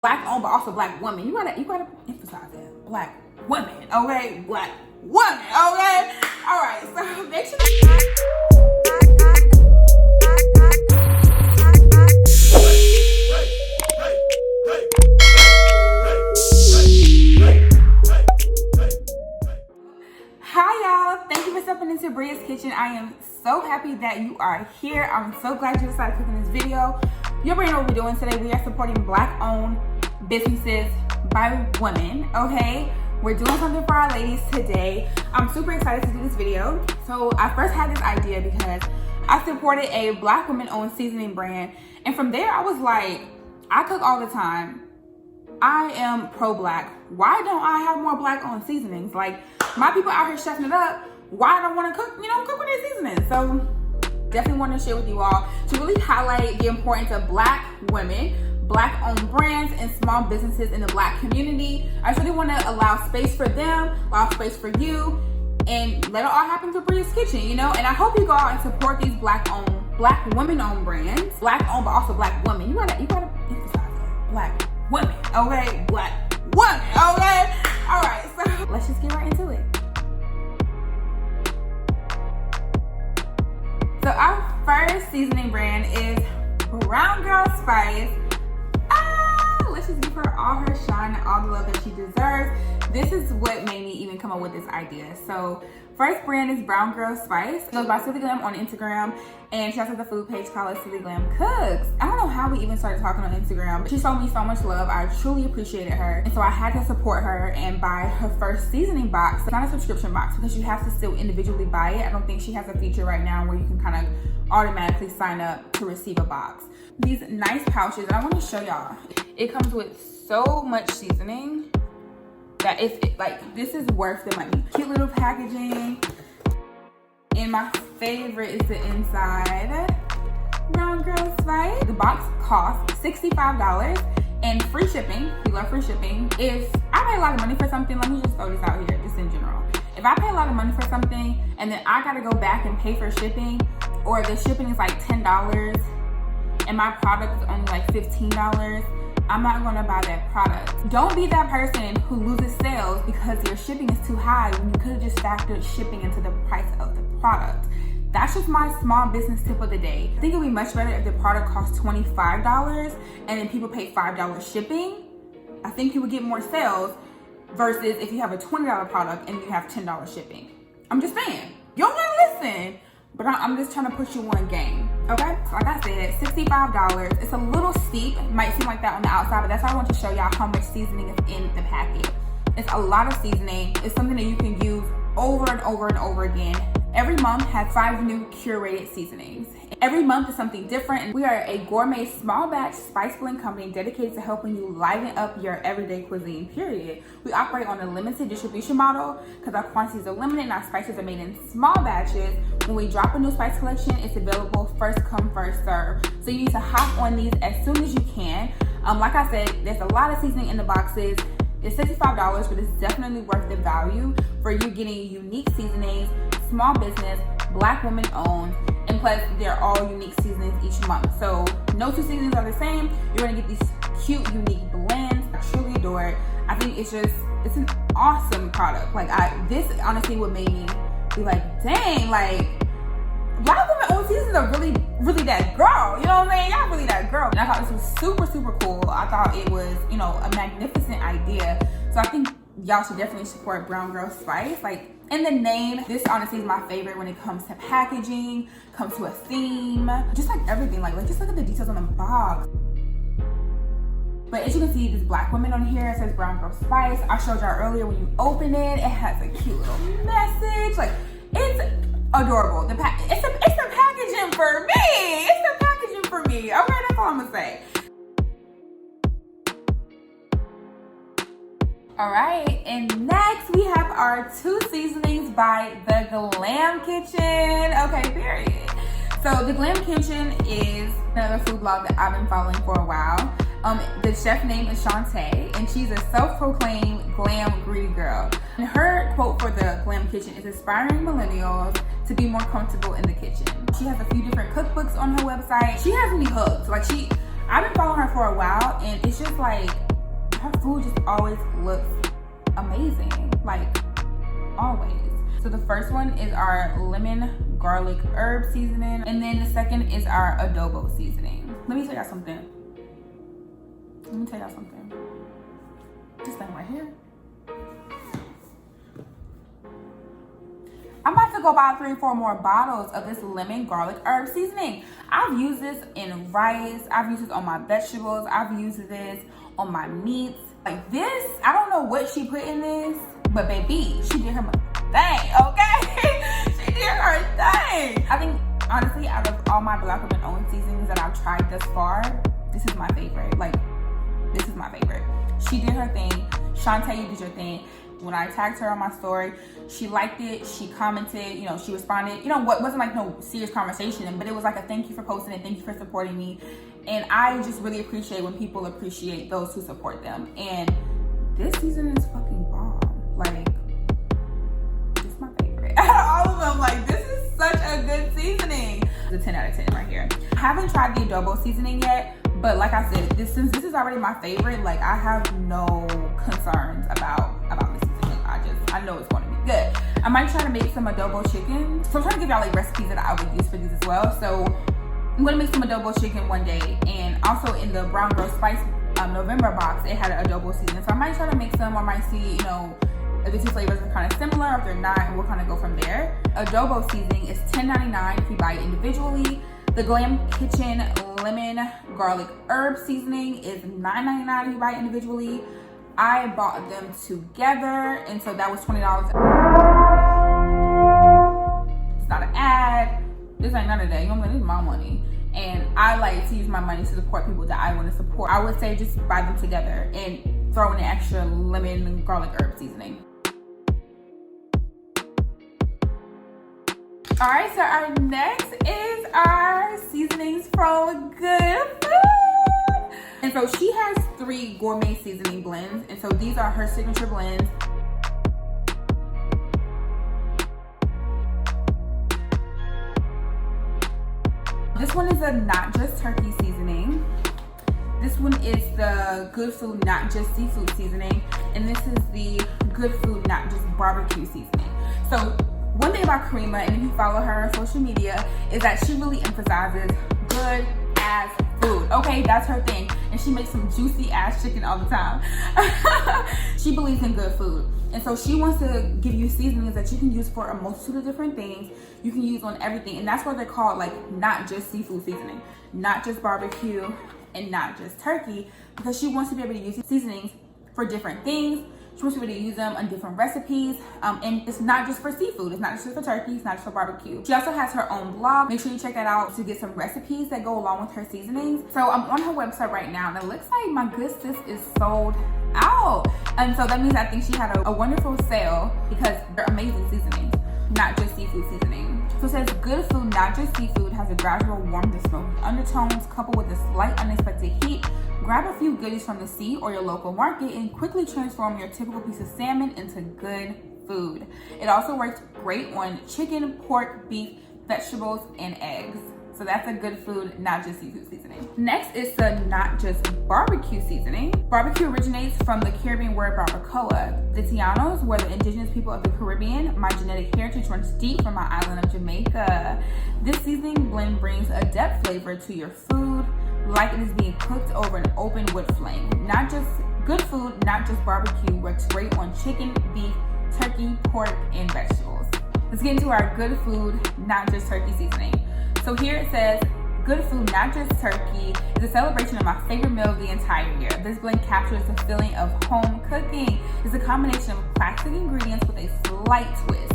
Black owned, but also black woman. You gotta emphasize that. Black women, okay? Black woman, okay? All right, so make sure. Hi y'all, thank you for stepping into Bria's Kitchen. I am so happy that you are here. I'm so glad you decided to click on this video. You already know what we're doing today. We are supporting black owned businesses by women, okay? We're doing something for our ladies today. I'm super excited to do this video. So I first had this idea because I supported a black woman owned seasoning brand. And from there I was like, I cook all the time. I am pro-black. Why don't I have more black owned seasonings? Like, my people out here chefing it up. Why don't I want to cook, cook with their seasonings? So definitely want to share with you all to really highlight the importance of black women, black owned brands, and small businesses in the black community. I really want to allow space for them, allow space for you, and let it all happen to Bria's Kitchen, And I hope you go out and support these black women owned brands. Black owned, but also black women. You gotta emphasize that. Black women, okay? Black women, okay? All right, so let's just get right into it. So our first seasoning brand is Brown Girl Spice. Let's just give her all her shine and all the love that she deserves. This is what made me even come up with this idea. So first brand is Brown Girl Spice. It goes by Silly Glam on Instagram, and she has a food page called Silly Glam Cooks. I don't know how we even started talking on Instagram, but she showed me so much love. I truly appreciated her, and so I had to support her and buy her first seasoning box. It's not a subscription box because you have to still individually buy it. I don't think she has a feature right now where you can kind of automatically sign up to receive a box. These nice pouches, and I want to show y'all. It comes with so much seasoning that this is worth the money. Cute little packaging. And my favorite is the inside. Brown Girl Spice. The box costs $65 and free shipping. We love free shipping. If I pay a lot of money for something, let me just throw this out here, just in general. If I pay a lot of money for something and then I gotta go back and pay for shipping, or the shipping is like $10 and my product is only like $15, I'm not gonna buy that product. Don't be that person who loses sales because your shipping is too high when you could have just factored shipping into the price of the product. That's just my small business tip of the day. I think it would be much better if the product costs $25 and then people pay $5 shipping. I think you would get more sales versus if you have a $20 product and you have $10 shipping. I'm just saying, you don't wanna listen. But I'm just trying to push you on game, okay? So like I said, $65. It's a little steep. It might seem like that on the outside, but that's why I want to show y'all how much seasoning is in the packet. It's a lot of seasoning. It's something that you can use over and over and over again. Every month has 5 new curated seasonings. Every month is something different. And we are a gourmet small batch spice blend company dedicated to helping you liven up your everyday cuisine, period. We operate on a limited distribution model because our quantities are limited and our spices are made in small batches. When we drop a new spice collection, it's available first come, first serve. So you need to hop on these as soon as you can. Like I said, there's a lot of seasoning in the boxes. It's $65, but it's definitely worth the value for you getting unique seasonings, small business, black women owned, and plus they're all unique seasonings each month. So no two seasonings are the same. You're gonna get these cute, unique blends. I truly adore it. I think it's an awesome product. This honestly what made me be like, dang, black women owned seasonings are really, really that girl. You know what I'm saying? Y'all really that girl. And I thought this was super, super cool. I thought it was, a magnificent idea. So I think y'all should definitely support Brown Girl Spice. In the name, this honestly is my favorite when it comes to packaging, comes to a theme, just everything. Just look at the details on the box. But as you can see, this black woman on here, it says Brown Girl Spice. I showed y'all earlier when you open it, it has a cute little message. It's adorable. It's the packaging for me. It's the packaging for me. Okay, that's all I'm gonna say. All right, and next we have our 2 seasonings by the Glam Kitchen. Okay, period. So the Glam Kitchen is another food blog that I've been following for a while. The chef name is Shantae, and she's a self-proclaimed glam greedy girl. And her quote for the Glam Kitchen is inspiring millennials to be more comfortable in the kitchen. She has a few different cookbooks on her website. She has me hooked. I've been following her for a while, and it's just her food just always looks amazing, like always. So the first one is our lemon garlic herb seasoning, and then the second is our adobo seasoning. Let me tell y'all something. This thing right here. I'm about to go buy 3 or 4 more bottles of this lemon garlic herb seasoning. I've used this in rice. I've used this on my vegetables. I've used this on my meats. Like this, I don't know what she put in this, but baby, she did her thing, okay? She did her thing. I think, honestly, out of all my Black women owned seasonings that I've tried thus far, this is my favorite. Like, this is my favorite. She did her thing. Shantae, you did your thing. When I tagged her on my story, she liked it, she commented, you know, she responded. You know, what wasn't like no serious conversation, but it was like a thank you for posting it, thank you for supporting me. And I just really appreciate when people appreciate those who support them. And this season is fucking bomb. Like, this is my favorite. Out of all of them, like, this is such a good seasoning. It's a 10 out of 10 right here. I haven't tried the adobo seasoning yet, but like I said, since this is already my favorite, like I have no concerns about this seasoning. I know it's going to be good. I might try to make some adobo chicken. So I'm trying to give y'all like recipes that I would use for these as well. So I'm going to make some adobo chicken one day. And also in the Brown Girl Spice November box, it had an adobo seasoning. So I might try to make some. I might see, you know, if the two flavors are kind of similar, or if they're not, and we'll kind of go from there. Adobo seasoning is $10.99 if you buy it individually. The Glam Kitchen lemon garlic herb seasoning is $9.99 if you buy it individually. I bought them together, and so that was $20. It's not an ad. This ain't none of that. You know what I mean? This is my money. And I like to use my money to support people that I want to support. I would say just buy them together and throw in an extra lemon garlic herb seasoning. All right, so our next is our seasonings from Good Food. And so she has 3 gourmet seasoning blends. And so these are her signature blends. This one is a not just turkey seasoning. This one is the Good Food Not Just Seafood seasoning. And this is the Good Food Not Just Barbecue seasoning. So one thing about Karima, and if you follow her on social media, is that she really emphasizes good ass food. Okay, that's her thing. And she makes some juicy ass chicken all the time. She believes in good food. And so she wants to give you seasonings that you can use for a multitude of different things. You can use on everything. And that's why they're called like not just seafood seasoning, not just barbecue, and not just turkey, because she wants to be able to use seasonings for different things. She wants to be able to use them on different recipes. And it's not just for seafood. It's not just for turkey. It's not just for barbecue. She also has her own blog. Make sure you check that out to get some recipes that go along with her seasonings. So I'm on her website right now, and it looks like my good sis is sold out. And so that means I think she had a wonderful sale, because they're amazing seasonings, not just seafood seasoning. So it says Good Food Not Just Seafood has a gradual warm to smoky undertones coupled with a slight unexpected heat. Grab a few goodies from the sea or your local market and quickly transform your typical piece of salmon into good food. It also works great on chicken, pork, beef, vegetables, and eggs. So that's a Good Food Not Just Seafood seasoning. Next is the Not Just Barbecue seasoning. Barbecue originates from the Caribbean word barbacoa. The Tianos were the indigenous people of the Caribbean. My genetic heritage runs deep from my island of Jamaica. This seasoning blend brings a depth flavor to your food, like it is being cooked over an open wood flame. Not just Good Food, Not Just Barbecue works great on chicken, beef, turkey, pork, and vegetables. Let's get into our Good Food, Not Just Turkey seasoning. So here it says, Good Food Not Just Turkey is a celebration of my favorite meal of the entire year. This blend captures the feeling of home cooking. It's a combination of classic ingredients with a slight twist.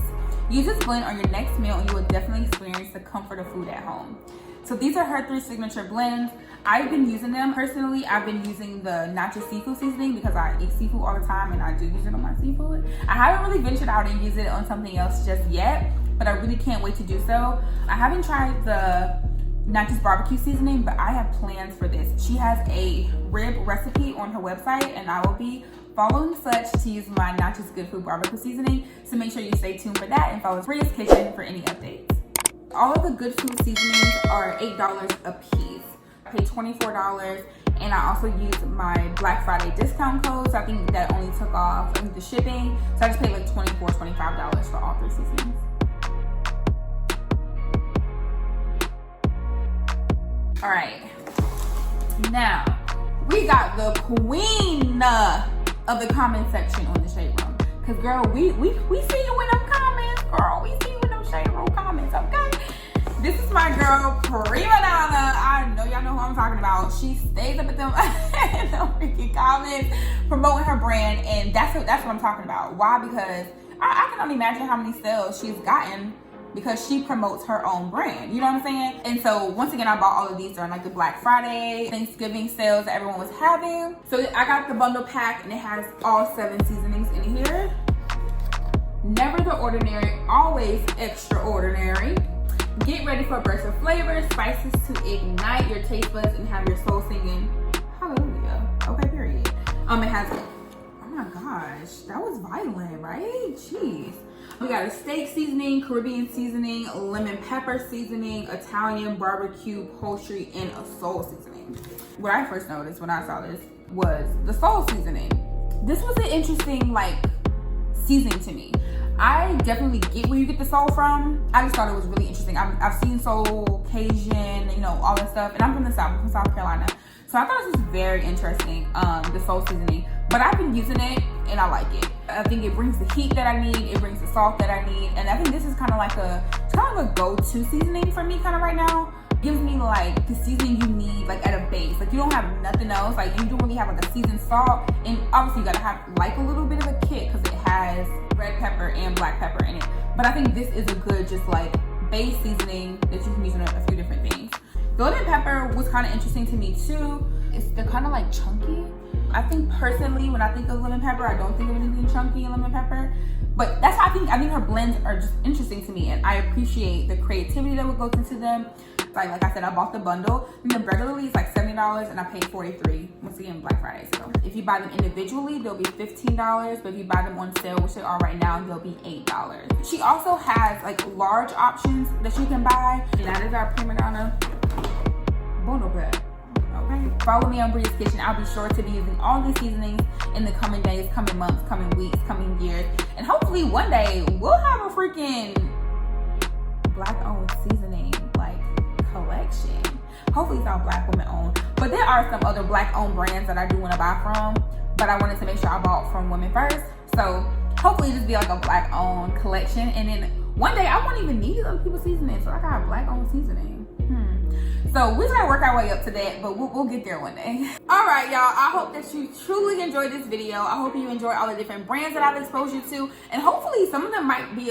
Use this blend on your next meal and you will definitely experience the comfort of food at home. So these are her 3 signature blends. I've been using them personally. I've been using the Not Just Seafood seasoning because I eat seafood all the time and I do use it on my seafood. I haven't really ventured out and used it on something else just yet, but I really can't wait to do so. I haven't tried the Not Just Barbecue seasoning, but I have plans for this. She has a rib recipe on her website, and I will be following such to use my Not Just Good Food Barbecue seasoning. So make sure you stay tuned for that and follow Bria's Kitchen for any updates. All of the Good Food seasonings are $8 a piece. I paid $24, And I also used my Black Friday discount code, so I think that only took off the shipping. So I just paid like $24, $25 for all 3 seasonings. All right, now we got the queen of the comment section on the shade room. Cause girl, we see you in them comments, girl. We see you in them shade room comments, okay? This is my girl, Premadonna. I know y'all know who I'm talking about. She stays up at them, them freaking comments, promoting her brand, and that's what I'm talking about. Why? Because I can only imagine how many sales she's gotten because she promotes her own brand. You know what I'm saying? And so once again, I bought all of these during like the Black Friday, Thanksgiving sales that everyone was having. So I got the bundle pack, and it has all 7 seasonings in here. Never the ordinary, always extraordinary. Get ready for a burst of flavors, spices to ignite your taste buds and have your soul singing hallelujah. Okay, period. It has, oh my gosh, that was violent, right? Jeez. We got a steak seasoning, Caribbean seasoning, lemon pepper seasoning, Italian barbecue, poultry, and a soul seasoning. What I first noticed when I saw this was the soul seasoning. This was an interesting like seasoning to me. I definitely get where you get the soul from. I just thought it was really interesting. I've seen soul, Cajun, you know, all that stuff. And I'm from the South, I'm from South Carolina. So I thought this was very interesting, the soul seasoning. But I've been using it and I like it. I think it brings the heat that I need. It brings the salt that I need. And I think this is kind of like a go-to seasoning for me kind of right now. Gives me like the seasoning you need like at a base. Like you don't have nothing else. Like you don't really have like a seasoned salt. And obviously you gotta have like a little bit of a kick because it has red pepper and black pepper in it. But I think this is a good just like base seasoning that you can use in a few different things. The lemon pepper was kind of interesting to me too. They're kind of like chunky. I think personally when I think of lemon pepper, I don't think of anything chunky in lemon pepper. But that's how I think her blends are just interesting to me, and I appreciate the creativity that goes into them. Like I said, I bought the bundle, and then regularly it's like $70 and I paid $43. Once again, Black Friday. So if you buy them individually, they'll be $15, but if you buy them on sale, which they are right now, they'll be $8. She also has like large options that you can buy, and that is our Premadonna bundle pack. Okay. Follow me on Bria's Kitchen. I'll be sure to be using all these seasonings in the coming days, coming months, coming weeks, coming years, and hopefully one day we'll have a freaking Black-owned seasoning like collection. Hopefully it's all Black women owned, but there are some other Black-owned brands that I do want to buy from, but I wanted to make sure I bought from women first. So hopefully just be like a Black-owned collection, and then one day I won't even need other people's seasoning, so I got a Black-owned seasoning. So we're gonna work our way up to that, but we'll get there one day. All right, y'all, I hope that you truly enjoyed this video. I hope you enjoy all the different brands that I've exposed you to, and hopefully some of them might be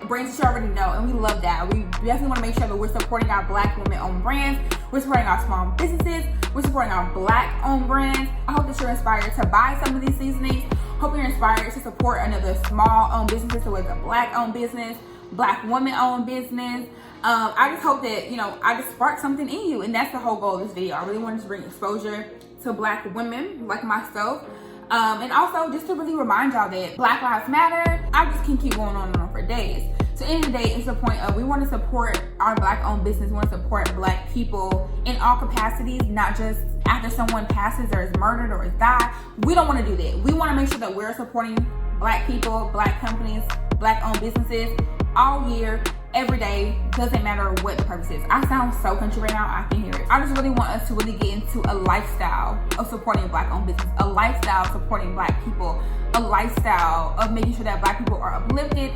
brands that you already know, and we love that. We definitely wanna make sure that we're supporting our Black women-owned brands, we're supporting our small businesses, we're supporting our Black-owned brands. I hope that you're inspired to buy some of these seasonings. Hope you're inspired to support another small-owned businesses, so it's a Black-owned business, Black woman-owned business. I just hope that, you know, I just sparked something in you, and that's the whole goal of this video. I really wanted to bring exposure to Black women like myself, and also just to really remind y'all that Black Lives Matter. I just can keep going on and on for days. So at the end of the day, it's the point of we want to support our Black-owned business. We want to support Black people in all capacities, not just after someone passes or is murdered or is died. We don't want to do that. We want to make sure that we're supporting Black people, Black companies, Black-owned businesses all year, every day, doesn't matter what the purpose is. I sound so country right now, I can hear it. I just really want us to really get into a lifestyle of supporting Black-owned business, a lifestyle of supporting Black people, a lifestyle of making sure that Black people are uplifted,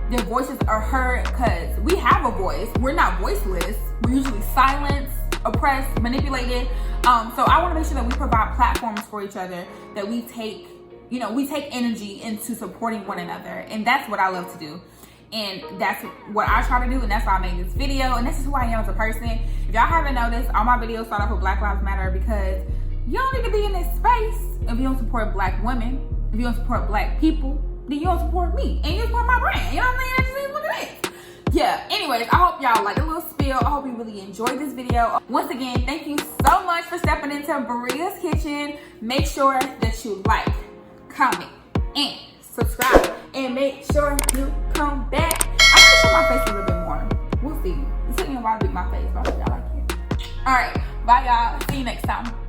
their voices are heard, because we have a voice. We're not voiceless. We're usually silenced, oppressed, manipulated. So I want to make sure that we provide platforms for each other, that we take energy into supporting one another, and that's what I love to do. And that's what I try to do, and that's why I made this video, and this is who I am as a person. If y'all haven't noticed, all my videos start off with Black Lives Matter, because you don't need to be in this space if you don't support Black women, if you don't support Black people, then you don't support me, and you support my brand. You know what I'm saying? That just is what it is. Yeah, anyways, I hope y'all like a little spiel. I hope you really enjoyed this video. Once again, thank you so much for stepping into Bria's Kitchen. Make sure that you like, comment, and subscribe, and make sure you come back. I'm gonna show my face a little bit more. We'll see. It's taking a while to beat my face, but I hope y'all like it. All right, bye y'all. See you next time.